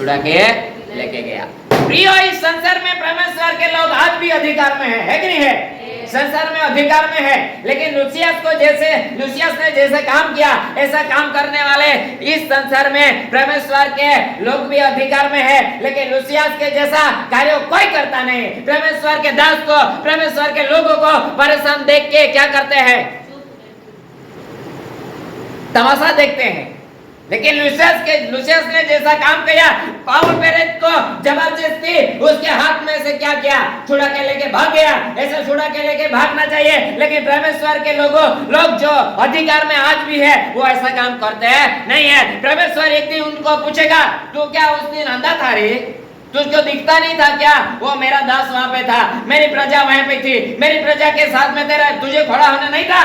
छुड़ा के लेके गया। प्रियो, इस संसार में परमेश्वर के लोग आज भी अधिकार में है कि नहीं है? संसार में अधिकार में है, लेकिन लूसियस ने जैसे काम किया ऐसा काम करने वाले इस संसार में परमेश्वर के लोग भी अधिकार में है, लेकिन लूसियस के जैसा कार्य कोई करता नहीं। परमेश्वर के दास को, परमेश्वर के लोगों को परेशान देख के क्या करते हैं? तमाशा देखते हैं। लेकिन लूसियस ने जैसा काम किया, पाउल पेरेज को जबरदस्ती उसके हाथ में से क्या किया? छुड़ा के लेके भाग गया। ऐसा छुड़ा के लेके भागना चाहिए, लेकिन परमेश्वर के लोग जो अधिकार में आज भी है वो ऐसा काम करते हैं नहीं है। परमेश्वर एक दिन उनको पूछेगा, तू क्या उस दिन अंधा था रे? तुझको दिखता नहीं था क्या? वो मेरा दास वहां पे था, मेरी प्रजा वहां पे थी, मेरी प्रजा के साथ में तेरा तुझे खड़ा होना नहीं था?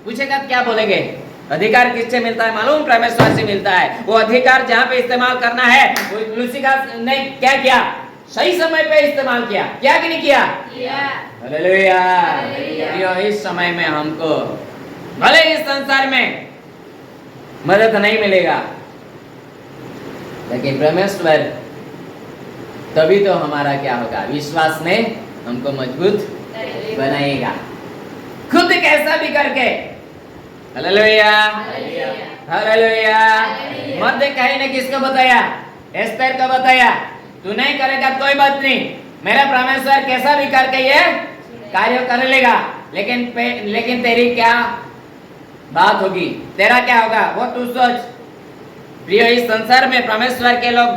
पूछेगा, क्या बोलेंगे? अधिकार किससे मिलता है मालूम? परमेश्वर से मिलता है। वो अधिकार जहाँ पे इस्तेमाल करना है, लूसियस ने क्या किया? सही समय पे इस्तेमाल किया। क्या कि नहीं किया? हालेलुया। इस समय में हमको भले इस संसार में मदद नहीं मिलेगा, लेकिन परमेश्वर तभी तो हमारा क्या होगा? विश्वास ने हमको मजबूत बनाएगा, खुद कैसा भी करके। Hallelujah, hallelujah. मध्य कहीं ने किसको बताया? एस्तेर को बताया, तू नहीं करेगा कोई बात नहीं, मेरा परमेश्वर कैसा भी करके ये कार्य कर लेगा, लेकिन तेरी क्या बात होगी? तेरा क्या होगा वो तू सोच। प्रिय, इस संसार में परमेश्वर के लोग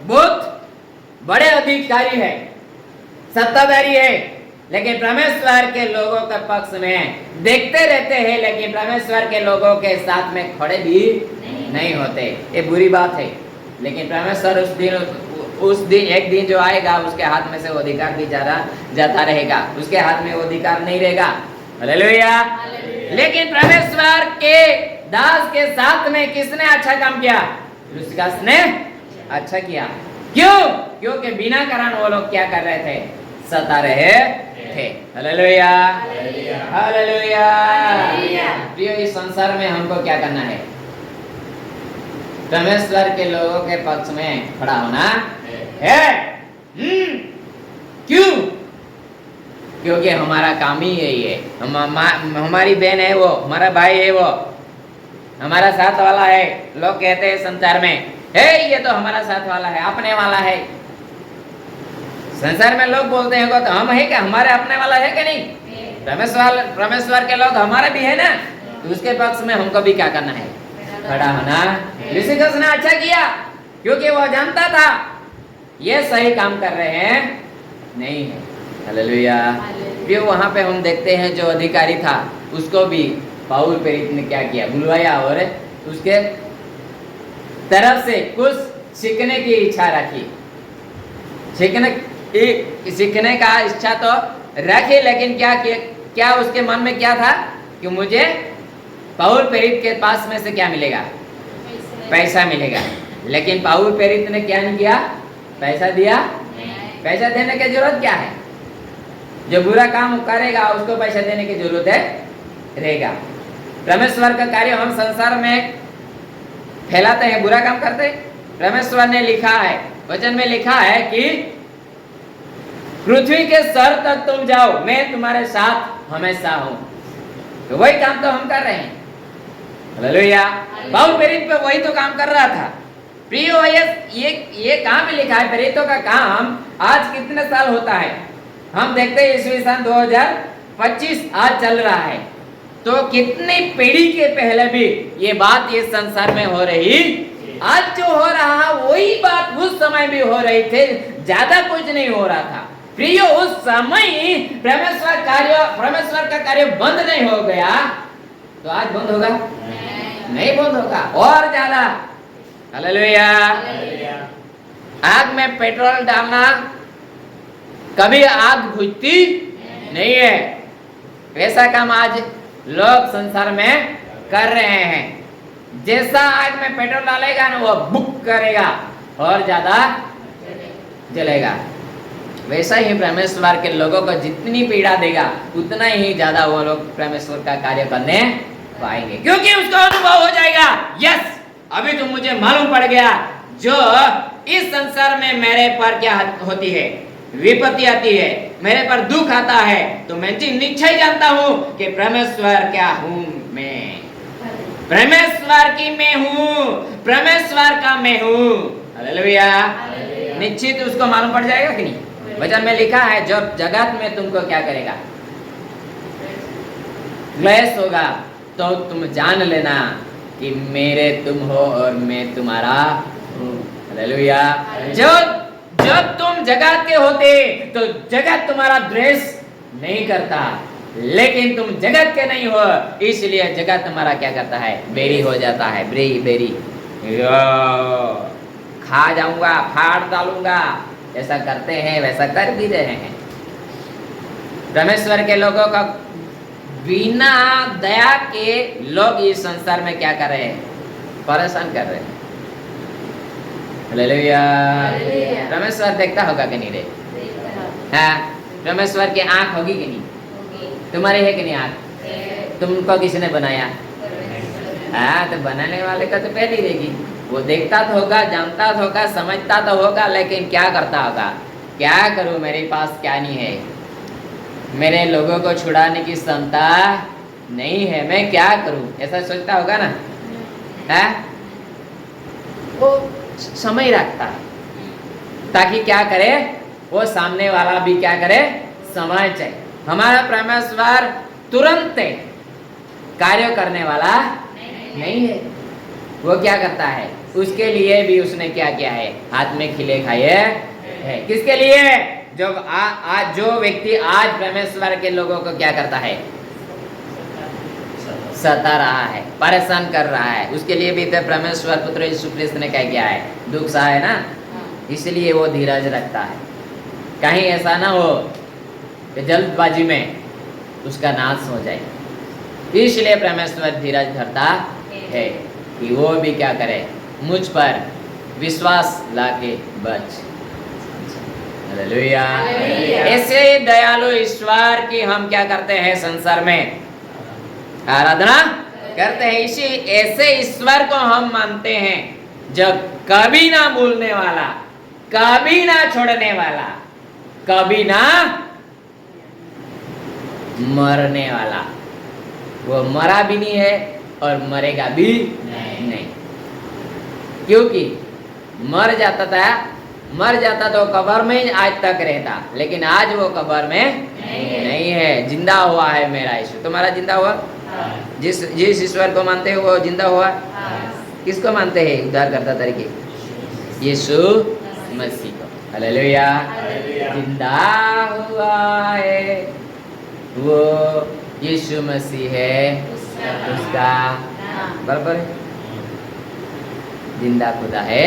बहुत बड़े अधिकारी है, सत्ताधारी है, लेकिन परमेश्वर के लोगों के पक्ष में देखते रहते हैं, लेकिन परमेश्वर के लोगों के साथ में खड़े भी नहीं होते। ये बुरी बात है। लेकिन परमेश्वर उस दिन एक दिन जो आएगा, उसके हाथ में से वो अधिकार भी जाता रहेगा, उसके हाथ में वो अधिकार नहीं रहेगा। हालेलुया। लेकिन परमेश्वर के दास के साथ में किसने अच्छा काम किया? लूसियस ने अच्छा किया। क्यों? क्योंकि बिना कारण वो लोग क्या कर रहे थे? सता रहे थे। Hallelujah, hallelujah. प्रिय, इस संसार में हमको क्या करना है? परमेश्वर के लोगों के पक्ष में खड़ा होना है। क्यों? क्योंकि हमारा काम ही यही है। हमारी बहन है वो, हमारा भाई है वो, हमारा साथ वाला है। लोग कहते हैं संसार में, हे ये तो हमारा साथ वाला है, अपने वाला है। संसार में लोग बोलते हैं तो हम है क्या? हमारे अपने वाला है कि नहीं? परमेश्वर के लोग हमारे भी है ना, तो उसके पक्ष में हमको भी क्या करना है? खड़ा होना। लूसियस ने अच्छा किया, क्योंकि वो जानता था ये सही काम कर रहे हैं नहीं है। हालेलुया। फिर वहां पे हम देखते हैं जो अधिकारी था उसको भी पाउल पेरित ने क्या किया? बुलवाया और उसके तरफ से कुछ सीखने की इच्छा रखी। सीखने का इच्छा तो रखी, लेकिन क्या उसके मन में क्या था? कि मुझे पाउल पेरित के पास में से क्या मिलेगा? पैसा मिलेगा। लेकिन पाउल पेरित ने क्या नहीं किया? पैसा दिया? पैसा देने की जरूरत क्या है? जो बुरा काम करेगा उसको पैसा देने की जरूरत है रहेगा। परमेश्वर का कार्य हम संसार में फैलाते हैं, बुरा काम करते हैं। परमेश्वर ने लिखा है, वचन में लिखा है कि पृथ्वी के सर तक तुम जाओ, मैं तुम्हारे साथ हमेशा हूं। तो वही काम तो हम कर रहे हैं। हालेलुया। पाउल पेरित पे वही तो काम कर रहा था। प्रियो, ये कहाँ पे लिखा है? पेरितों का काम आज कितने साल होता है? हम देखते हैं ईस्वी सन 2025 आज चल रहा है, तो कितनी पीढ़ी के पहले भी ये बात इस संसार में हो रही। आज जो हो रहा वही बात उस समय भी हो रही थी, ज्यादा कुछ नहीं हो रहा था। प्रियो, उस समय परमेश्वर का कार्य बंद नहीं हो गया, तो आज बंद होगा? नहीं बंद होगा, और ज्यादा। हालेलुया। आग में पेट्रोल डालना कभी आग बुझती नहीं है, वैसा काम आज लोग संसार में कर रहे हैं। जैसा आग में पेट्रोल डालेगा ना, वो बुक करेगा और ज्यादा जलेगा। वैसा ही परमेश्वर के लोगों को जितनी पीड़ा देगा उतना ही ज्यादा वो लोग परमेश्वर का कार्य करने पाएंगे, क्योंकि उसका अनुभव हो जाएगा। यस, अभी तो मुझे मालूम पड़ गया जो इस संसार में मेरे पर क्या होती है, विपत्ति आती है, मेरे पर दुख आता है, तो मैं निश्चय जानता हूं कि परमेश्वर क्या हूं मैं, परमेश्वर की मैं हूं, परमेश्वर का मैं हूं। हालेलुया। निश्चित उसको मालूम पड़ जाएगा कि नहीं। वचन में लिखा है जब जगत में तुमको क्या करेगा, क्लेश होगा, तो तुम जान लेना कि मेरे तुम हो और मैं तुम्हारा हूं। हालेलुया। जब तुम जगत के होते तो जगत तुम्हारा द्वेष नहीं करता, लेकिन तुम जगत के नहीं हो, इसलिए जगत तुम्हारा क्या करता है, बैरी हो जाता है। बैरी खा जाऊंगा, फाड़ डालूंगा, ऐसा करते हैं, वैसा कर भी रहे हैं। परमेश्वर के लोगों का बिना दया के लोग इस संसार में क्या कर रहे हैं, परेशान कर रहे हैं। हालेलुया। परमेश्वर देखता होगा कि नहीं रे? हाँ, परमेश्वर की आंख होगी कि नहीं? तुम्हारी है कि नहीं आंख? तुमको किसने बनाया? हाँ, तो बनाने वाले का तो पहले ही रहेगी। वो देखता तो होगा, जानता तो होगा, समझता तो होगा, लेकिन क्या करता होगा, क्या करूं, मेरे पास क्या नहीं है, मेरे लोगों को छुड़ाने की क्षमता नहीं है, मैं क्या करूं, ऐसा सोचता होगा ना। है वो समय रखता है ताकि क्या करे, वो सामने वाला भी क्या करे, समझ जाए। हमारा परमेश्वर तुरंत कार्य करने वाला नहीं है। वो क्या करता है, उसके लिए भी उसने क्या किया है, हाथ में खिले खाए है। किसके लिए? जब आज जो व्यक्ति आज परमेश्वर के लोगों को क्या करता है, सता रहा है, परेशान कर रहा है, उसके लिए भी तो परमेश्वर पुत्र यीशु क्रिस्त ने क्या किया है, दुख सहा है ना। इसलिए वो धीरज रखता है, कहीं ऐसा ना हो कि जल्दबाजी में उसका नाश हो जाए। इसलिए परमेश्वर धीरज धरता है कि वो भी क्या करे, मुझ पर विश्वास लाके बच। हालेलुया। ऐसे दयालु ईश्वर की हम क्या करते हैं, संसार में आराधना करते हैं। इसी ऐसे ईश्वर को हम मानते हैं जो कभी ना भूलने वाला, कभी ना छोड़ने वाला, कभी ना मरने वाला। वो मरा भी नहीं है और मरेगा भी नहीं। क्योंकि मर जाता तो कब्र में आज तक रहता, लेकिन आज वो कब्र में नहीं है, जिंदा हुआ है मेरा यीशु। तुम्हारा जिंदा हुआ? जिस ईश्वर को मानते हो वो जिंदा हुआ। किसको मानते हैं उद्धारकर्ता तरीके? यीशु मसीह को। हालेलुया। जिंदा हुआ है वो यीशु मसीह है, उसका बराबर जिंदा खुदा है।